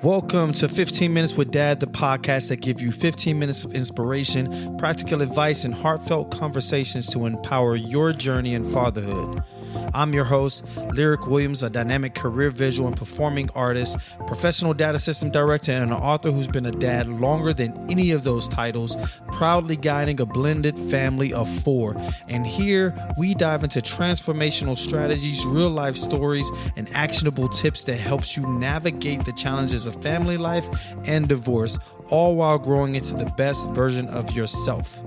Welcome to 15 Minutes with Dad, the podcast that gives you 15 minutes of inspiration, practical advice, and heartfelt conversations to empower your journey in fatherhood. I'm your host, Lirec Williams, a dynamic career visual and performing artist, professional data system director, and an author who's been a dad longer than any of those titles, proudly guiding a blended family of 4. And here we dive into transformational strategies, real life stories, and actionable tips that helps you navigate the challenges of family life and divorce, all while growing into the best version of yourself.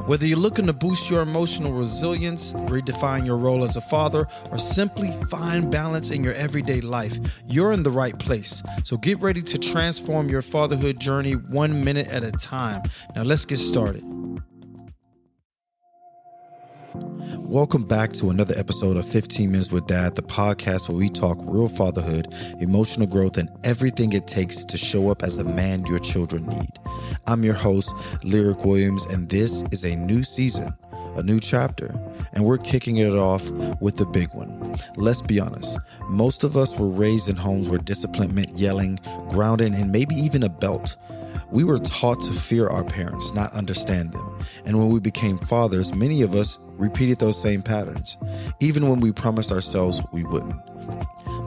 Whether you're looking to boost your emotional resilience, redefine your role as a father, or simply find balance in your everyday life, you're in the right place. So get ready to transform your fatherhood journey 1 minute at a time. Now let's get started. Welcome back to another episode of 15 Minutes with Dad, the podcast where we talk real fatherhood, emotional growth, and everything it takes to show up as the man your children need. I'm your host, Lirec Williams, and this is a new season, a new chapter, and we're kicking it off with the big one. Let's be honest, most of us were raised in homes where discipline meant yelling, grounding, and maybe even a belt. We were taught to fear our parents, not understand them. And when we became fathers, many of us repeated those same patterns, even when we promised ourselves we wouldn't.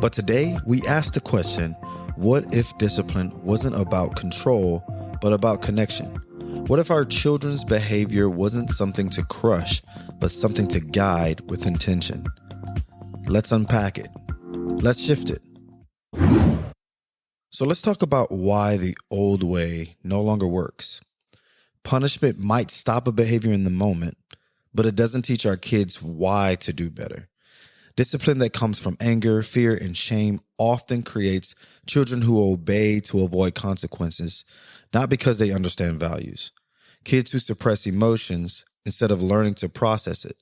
But today, we ask the question, what if discipline wasn't about control, but about connection? What if our children's behavior wasn't something to crush, but something to guide with intention? Let's unpack it. Let's shift it. So let's talk about why the old way no longer works. Punishment might stop a behavior in the moment, but it doesn't teach our kids why to do better. Discipline that comes from anger, fear, and shame often creates children who obey to avoid consequences, not because they understand values. Kids who suppress emotions instead of learning to process it.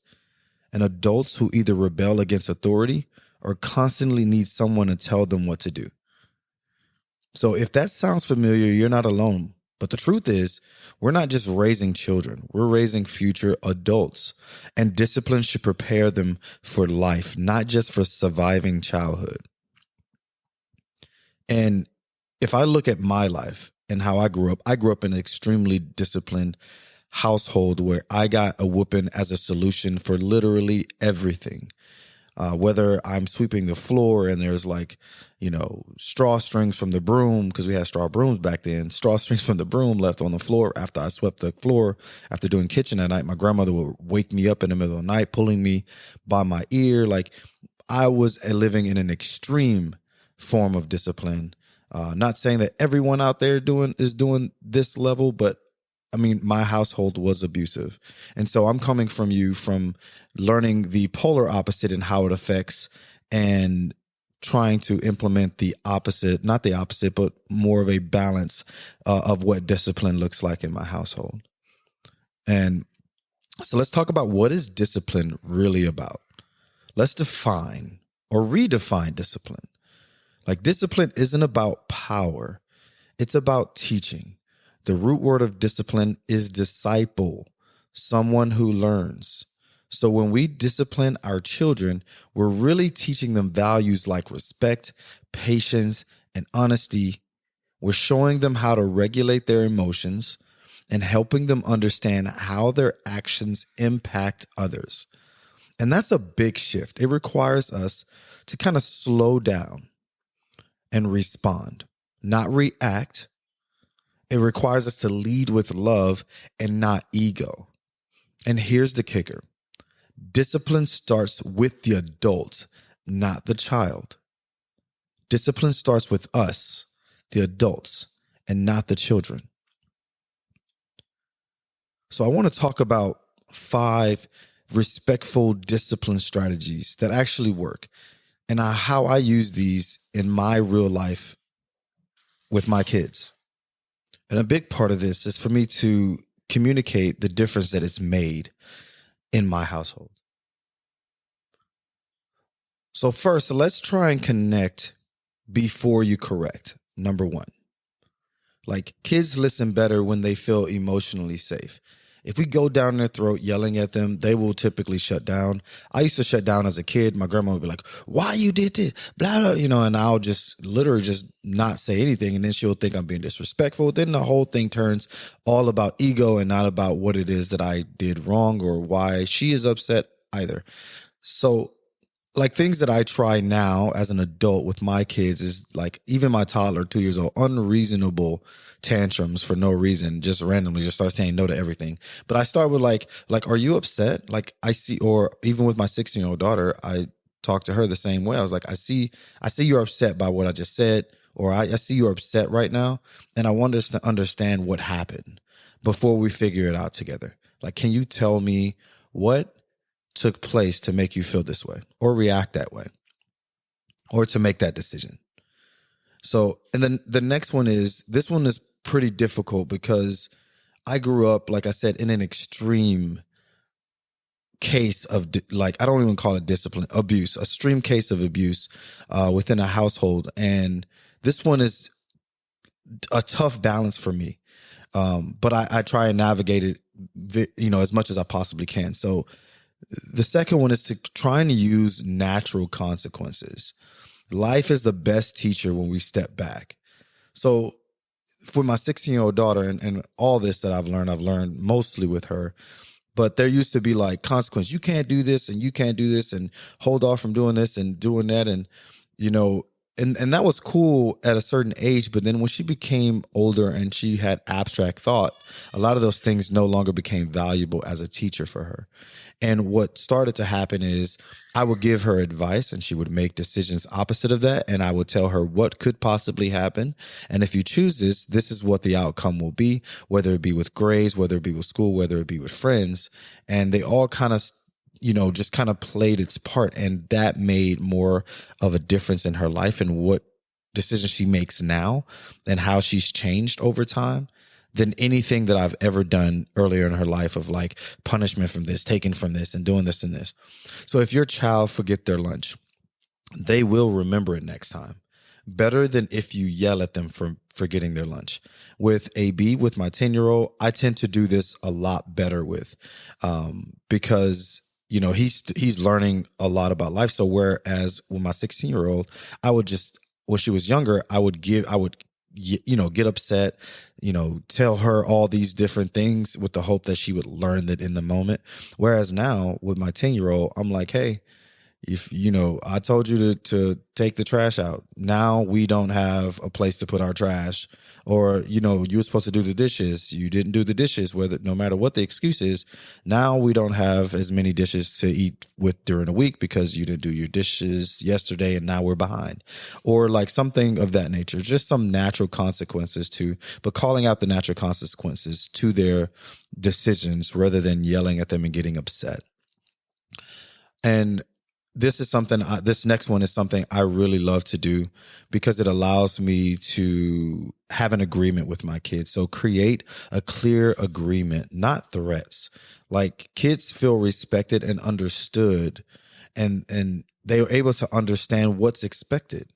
And adults who either rebel against authority or constantly need someone to tell them what to do. So if that sounds familiar, you're not alone. But the truth is, we're not just raising children, we're raising future adults. And discipline should prepare them for life, not just for surviving childhood. And if I look at my life and how I grew up in an extremely disciplined household where I got a whooping as a solution for literally everything. Whether I'm sweeping the floor and there's straw strings from the broom, because we had straw brooms back then, straw strings from the broom left on the floor after I swept the floor after doing kitchen at night. My grandmother would wake me up in the middle of the night, pulling me by my ear. Like I was living in an extreme form of discipline. Not saying that everyone out there is doing this level, but I mean, my household was abusive. And so I'm coming from you from learning the polar opposite and how it affects and trying to implement the opposite, not the opposite, but more of a balance of what discipline looks like in my household. And so let's talk about what is discipline really about. Let's define or redefine discipline. Like discipline isn't about power. It's about teaching. The root word of discipline is disciple, someone who learns. So when we discipline our children, we're really teaching them values like respect, patience, and honesty. We're showing them how to regulate their emotions and helping them understand how their actions impact others. And that's a big shift. It requires us to kind of slow down and respond, not react. It requires us to lead with love and not ego. And here's the kicker. Discipline starts with the adult, not the child. Discipline starts with us, the adults, and not the children. So I want to talk about 5 respectful discipline strategies that actually work and how I use these in my real life with my kids. And a big part of this is for me to communicate the difference that it's made in my household. So first, let's try and connect before you correct. Number 1, like kids listen better when they feel emotionally safe. If we go down their throat yelling at them, they will typically shut down. I used to shut down as a kid. My grandma would be like, "Why you did this?" Blah, blah, and I'll just literally just not say anything. And then she'll think I'm being disrespectful. Then the whole thing turns all about ego and not about what it is that I did wrong or why she is upset either. So like things that I try now as an adult with my kids is like even my toddler, 2 years old, unreasonable tantrums for no reason, just randomly just start saying no to everything. But I start with like, are you upset? Like I see, or even with my 16-year-old daughter, I talk to her the same way. I was like, I see you're upset by what I just said, or I see you're upset right now. And I want us to understand what happened before we figure it out together. Like, can you tell me what took place to make you feel this way or react that way or to make that decision? So, and then the next one is, this one is pretty difficult because I grew up, like I said, in an extreme case of like, I don't even call it discipline, abuse, a extreme case of abuse within a household. And this one is a tough balance for me. But I try and navigate it, as much as I possibly can. So the second one is to try and use natural consequences. Life is the best teacher when we step back. So for my 16-year-old daughter and all this that I've learned mostly with her, but there used to be like consequence. You can't do this and you can't do this and hold off from doing this and doing that. And, and that was cool at a certain age. But then when she became older and she had abstract thought, a lot of those things no longer became valuable as a teacher for her. And what started to happen is I would give her advice and she would make decisions opposite of that. And I would tell her what could possibly happen. And if you choose this is what the outcome will be, whether it be with grades, whether it be with school, whether it be with friends. And they all kind of, just kind of played its part. And that made more of a difference in her life and what decisions she makes now and how she's changed over time than anything that I've ever done earlier in her life of like punishment from this, taken from this, and doing this and this. So if your child forget their lunch, they will remember it next time. Better than if you yell at them for forgetting their lunch. With AB, with my 10-year-old, I tend to do this a lot better with, because he's learning a lot about life. So whereas with my 16-year-old, when she was younger, I would get upset, tell her all these different things with the hope that she would learn that in the moment. Whereas now with my 10-year-old, I'm like, hey, if, I told you to take the trash out. Now we don't have a place to put our trash. Or, you were supposed to do the dishes. You didn't do the dishes, no matter what the excuse is. Now we don't have as many dishes to eat with during the week because you didn't do your dishes yesterday and now we're behind. Or like something of that nature. Just some natural consequences but calling out the natural consequences to their decisions rather than yelling at them and getting upset. And this next one is something I really love to do because it allows me to have an agreement with my kids. So create a clear agreement, not threats. Like kids feel respected and understood and they are able to understand what's expected.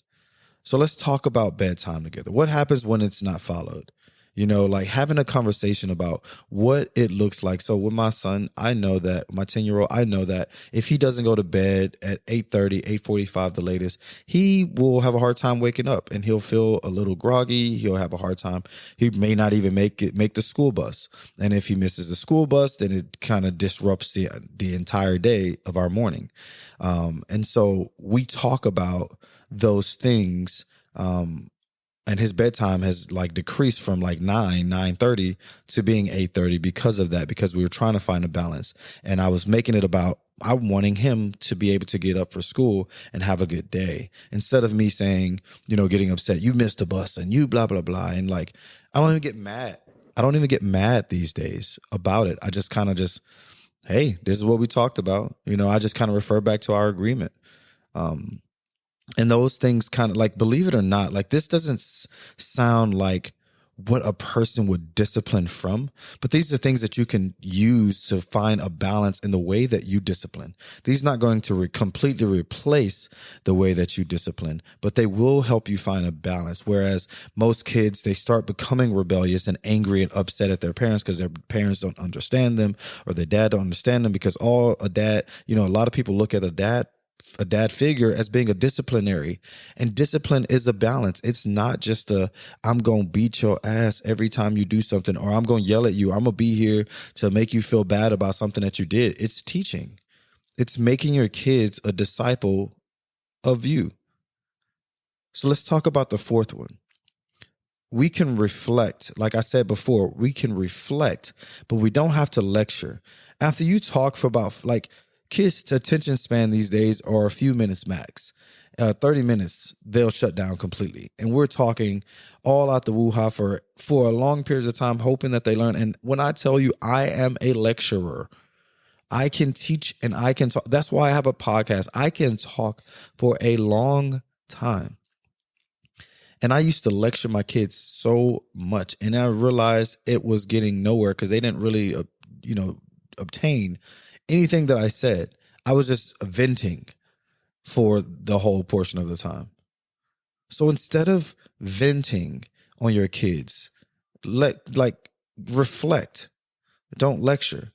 So let's talk about bedtime together. What happens when it's not followed? Like having a conversation about what it looks like. So with my son, I know that my 10-year-old, I know that if he doesn't go to bed at 8:30, 8:45, the latest, he will have a hard time waking up and he'll feel a little groggy. He'll have a hard time. He may not even make the school bus. And if he misses the school bus, then it kind of disrupts the entire day of our morning. And so we talk about those things, and his bedtime has like decreased from like 9:30 to being 8:30 because of that, because we were trying to find a balance. And I was making it about, I'm wanting him to be able to get up for school and have a good day instead of me saying, getting upset, you missed the bus and you blah, blah, blah. And like, I don't even get mad. I don't even get mad these days about it. I just kind of hey, this is what we talked about. I just kind of refer back to our agreement. And those things kind of like, believe it or not, like this doesn't sound like what a person would discipline from. But these are things that you can use to find a balance in the way that you discipline. These are not going to completely replace the way that you discipline, but they will help you find a balance. Whereas most kids, they start becoming rebellious and angry and upset at their parents because their parents don't understand them, or their dad don't understand them, because a lot of people look at a dad figure as being a disciplinary, and discipline is a balance. It's not just I'm going to beat your ass every time you do something, or I'm going to yell at you. I'm going to be here to make you feel bad about something that you did. It's teaching. It's making your kids a disciple of you. So let's talk about the fourth one. We can reflect. Like I said before, we can reflect, but we don't have to lecture. After you talk for about kids' attention span these days are a few minutes max. 30 minutes, they'll shut down completely. And we're talking all out the woo-ha for a long period of time, hoping that they learn. And when I tell you I am a lecturer, I can teach and I can talk. That's why I have a podcast. I can talk for a long time. And I used to lecture my kids so much. And I realized it was getting nowhere because they didn't really, obtain anything that I said. I was just venting for the whole portion of the time. So instead of venting on your kids, reflect. Don't lecture.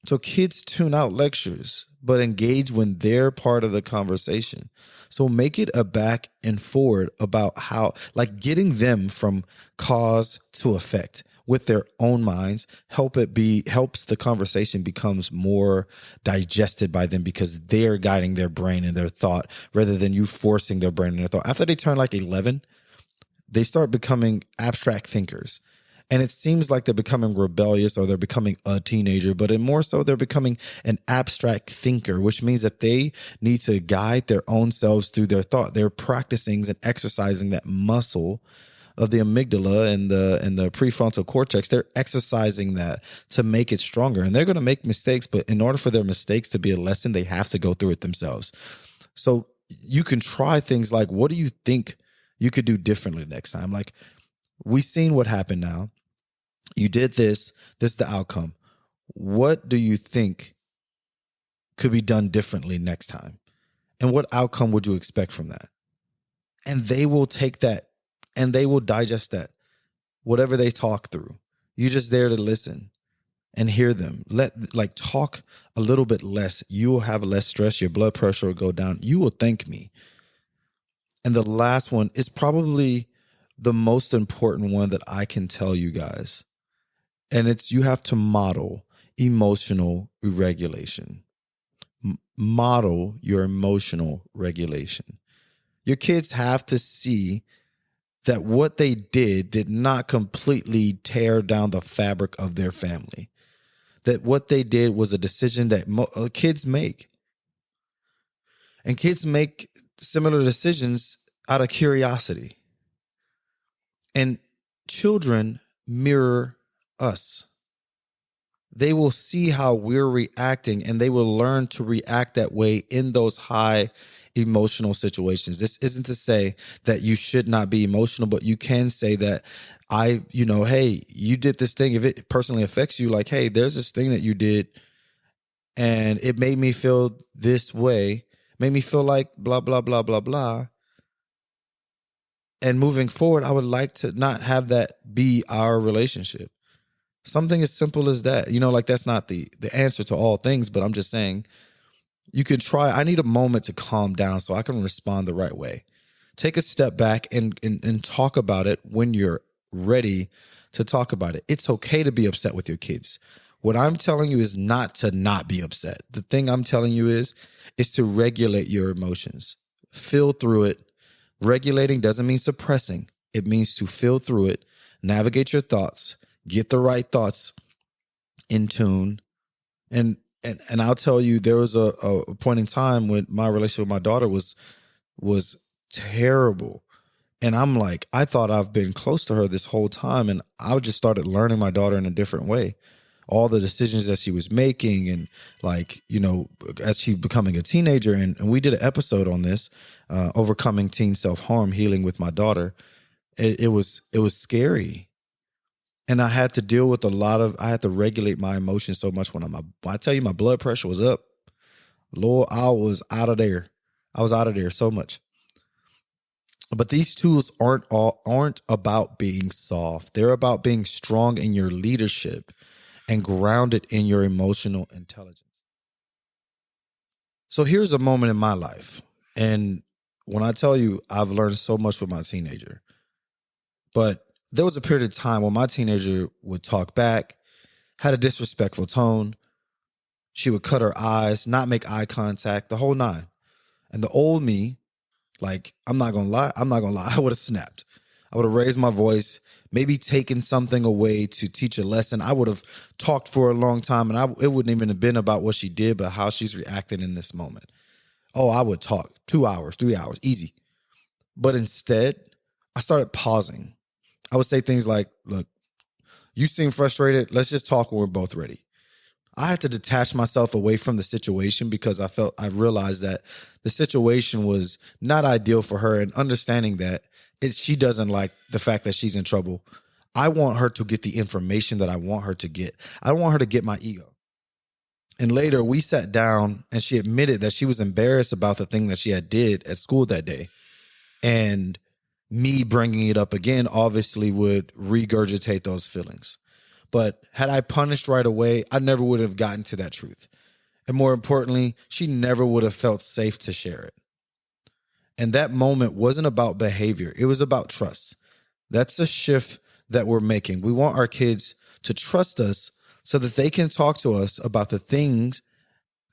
So kids tune out lectures, but engage when they're part of the conversation. So make it a back and forward about how, getting them from cause to effect with their own minds, helps the conversation becomes more digested by them because they're guiding their brain and their thought rather than you forcing their brain and their thought. After they turn 11, they start becoming abstract thinkers. And it seems like they're becoming rebellious or they're becoming a teenager, but more so they're becoming an abstract thinker, which means that they need to guide their own selves through their thought. They're practicing and exercising that muscle of the amygdala and the prefrontal cortex. They're exercising that to make it stronger. And they're going to make mistakes, but in order for their mistakes to be a lesson, they have to go through it themselves. So you can try things like, what do you think you could do differently next time? We've seen what happened now. You did this is the outcome. What do you think could be done differently next time? And what outcome would you expect from that? And they will take that and they will digest that, whatever they talk through. You're just there to listen and hear them. Talk a little bit less. You will have less stress. Your blood pressure will go down. You will thank me. And the last one is probably the most important one that I can tell you guys. And it's, you have to model emotional regulation. Model your emotional regulation. Your kids have to see that what they did not completely tear down the fabric of their family. That what they did was a decision that kids make. And kids make similar decisions out of curiosity. And children mirror us. They will see how we're reacting and they will learn to react that way in those high emotional situations. This isn't to say that you should not be emotional, but you can say that hey, you did this thing. If it personally affects you, hey, there's this thing that you did and it made me feel this way, made me feel like blah, blah, blah, blah, blah. And moving forward, I would like to not have that be our relationship. Something as simple as that. That's not the answer to all things, but I'm just saying you can try. I need a moment to calm down so I can respond the right way. Take a step back and talk about it when you're ready to talk about it. It's okay to be upset with your kids. What I'm telling you is not to not be upset. The thing I'm telling you is to regulate your emotions. Feel through it. Regulating doesn't mean suppressing. It means to feel through it, navigate your thoughts, get the right thoughts in tune. And I'll tell you, there was a point in time when my relationship with my daughter was terrible. And I'm I thought I've been close to her this whole time. And I just started learning my daughter in a different way. All the decisions that she was making and as she becoming a teenager. And we did an episode on this, overcoming teen self-harm, healing with my daughter. It was scary. And I had to deal with I had to regulate my emotions so much when I tell you my blood pressure was up. Lord, I was out of there. I was out of there so much. But these tools aren't about being soft. They're about being strong in your leadership and grounded in your emotional intelligence. So here's a moment in my life. And when I tell you I've learned so much with my teenager, but there was a period of time when my teenager would talk back, had a disrespectful tone. She would cut her eyes, not make eye contact, the whole nine. And the old me, like, I'm not going to lie, I would have snapped. I would have raised my voice, maybe taken something away to teach a lesson. I would have talked for a long time, and it wouldn't even have been about what she did, but how she's reacting in this moment. Oh, I would talk 2 hours, 3 hours, easy. But instead, I started pausing. I would say things like, look, you seem frustrated. Let's just talk when we're both ready. I had to detach myself away from the situation because I realized that the situation was not ideal for her, and understanding that she doesn't like the fact that she's in trouble. I want her to get the information that I want her to get. I don't want her to get my ego. And later we sat down and she admitted that she was embarrassed about the thing that she had did at school that day. And me bringing it up again obviously would regurgitate those feelings. But had I punished right away, I never would have gotten to that truth. And more importantly, she never would have felt safe to share it. And that moment wasn't about behavior. It was about trust. That's a shift that we're making. We want our kids to trust us so that they can talk to us about the things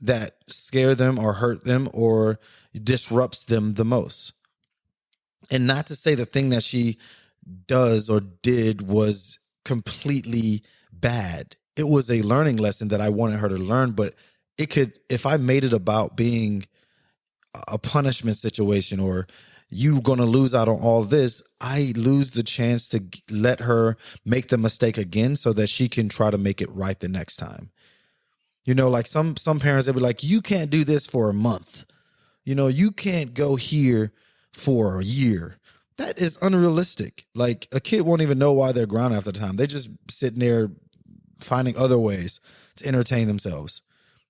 that scare them or hurt them or disrupts them the most. And not to say the thing that she does or did was completely bad. It was a learning lesson that I wanted her to learn, but it could, if I made it about being a punishment situation or you going to lose out on all this, I lose the chance to let her make the mistake again so that she can try to make it right the next time. You know, like some parents, they'll be like, you can't do this for a month. You know, you can't go here for a year. That is unrealistic. Like, a kid won't even know why they're grounded after the time. They're just sitting there finding other ways to entertain themselves.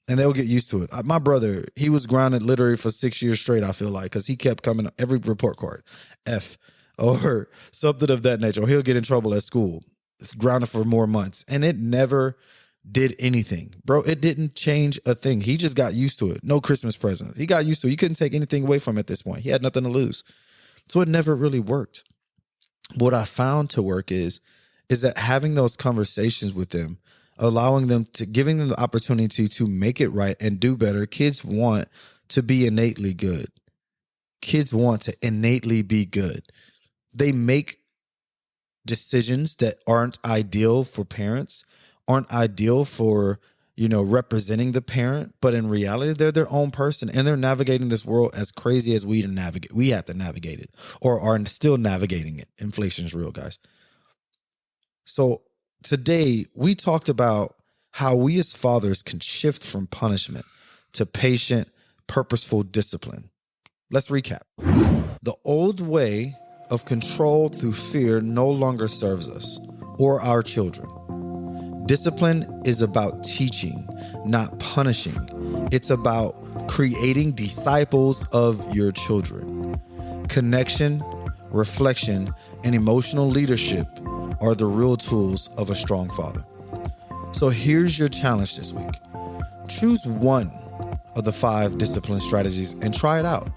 And they'll get used to it. My brother, he was grounded literally for 6 years straight, I feel like, because he kept coming every report card, F, or something of that nature. Or he'll get in trouble at school. It's grounded for more months. And it never did anything. Bro, it didn't change a thing. He just got used to it. No Christmas presents. He got used to it. You couldn't take anything away from him at this point. He had nothing to lose. So it never really worked. What I found to work is that having those conversations with them, allowing them to, giving them the opportunity to make it right and do better. Kids want to be innately good. Kids want to innately be good. They make decisions that aren't ideal for parents, aren't ideal for, representing the parent, but in reality, they're their own person and they're navigating this world as crazy as we have to navigate it, or are still navigating it. Inflation is real, guys. So today, we talked about how we as fathers can shift from punishment to patient, purposeful discipline. Let's recap. The old way of control through fear no longer serves us or our children. Discipline is about teaching, not punishing. It's about creating disciples of your children. Connection, reflection, and emotional leadership are the real tools of a strong father. So here's your challenge this week. Choose one of the 5 discipline strategies and try it out.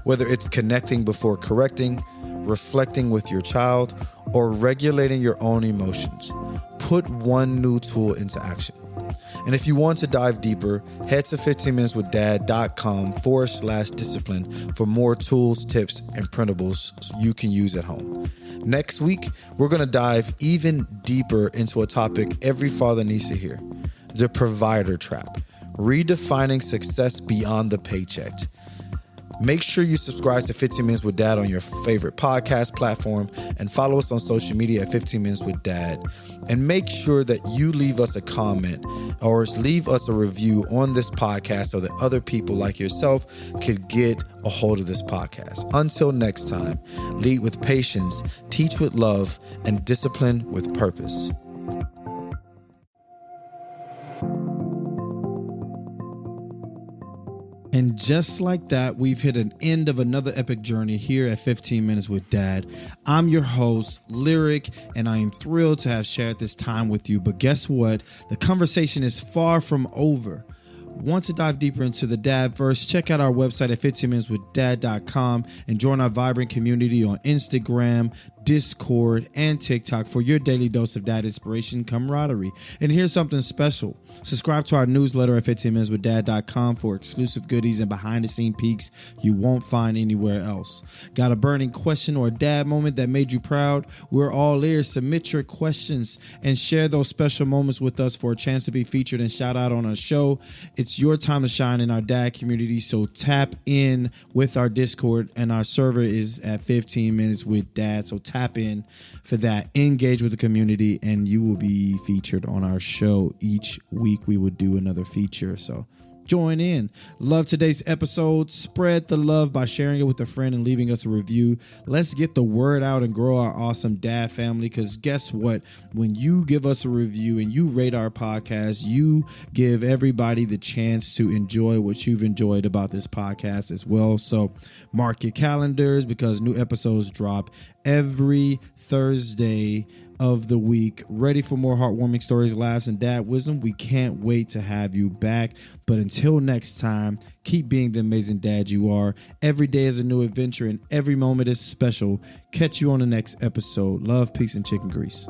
Whether it's connecting before correcting, reflecting with your child, or regulating your own emotions, put one new tool into action. And if you want to dive deeper, head to 15minuteswithdad.com/discipline for more tools, tips, and printables you can use at home. Next week, we're going to dive even deeper into a topic every father needs to hear: the provider trap, redefining success beyond the paycheck. Make sure you subscribe to 15 Minutes with Dad on your favorite podcast platform and follow us on social media at 15 Minutes with Dad. And make sure that you leave us a comment or leave us a review on this podcast so that other people like yourself could get a hold of this podcast. Until next time, lead with patience, teach with love, and discipline with purpose. And just like that, we've hit an end of another epic journey here at 15 Minutes with Dad. I'm your host, Lirec, and I am thrilled to have shared this time with you. But guess what? The conversation is far from over. Want to dive deeper into the Dadverse? Check out our website at 15minuteswithdad.com and join our vibrant community on Instagram, Discord, and TikTok for your daily dose of dad inspiration camaraderie. And here's something special. Subscribe to our newsletter at 15minuteswithdad.com for exclusive goodies and behind-the-scene peeks you won't find anywhere else. Got a burning question or a dad moment that made you proud? We're all ears. Submit your questions and share those special moments with us for a chance to be featured and shout out on our show. It's your time to shine in our dad community, so tap in with our Discord, and our server is at 15 Minutes with Dad. So tap in for that, engage with the community, and you will be featured on our show. Each week we will do another feature, so join in. Love today's episode. Spread the love by sharing it with a friend and leaving us a review. Let's get the word out and grow our awesome dad family, because guess what? When you give us a review and you rate our podcast, you give everybody the chance to enjoy what you've enjoyed about this podcast as well. So mark your calendars, because new episodes drop every Thursday of the week. Ready for more heartwarming stories, laughs, and dad wisdom? We can't wait to have you back. But until next time, keep being the amazing dad you are. Every day is a new adventure and every moment is special. Catch you on the next episode. Love, peace, and chicken grease.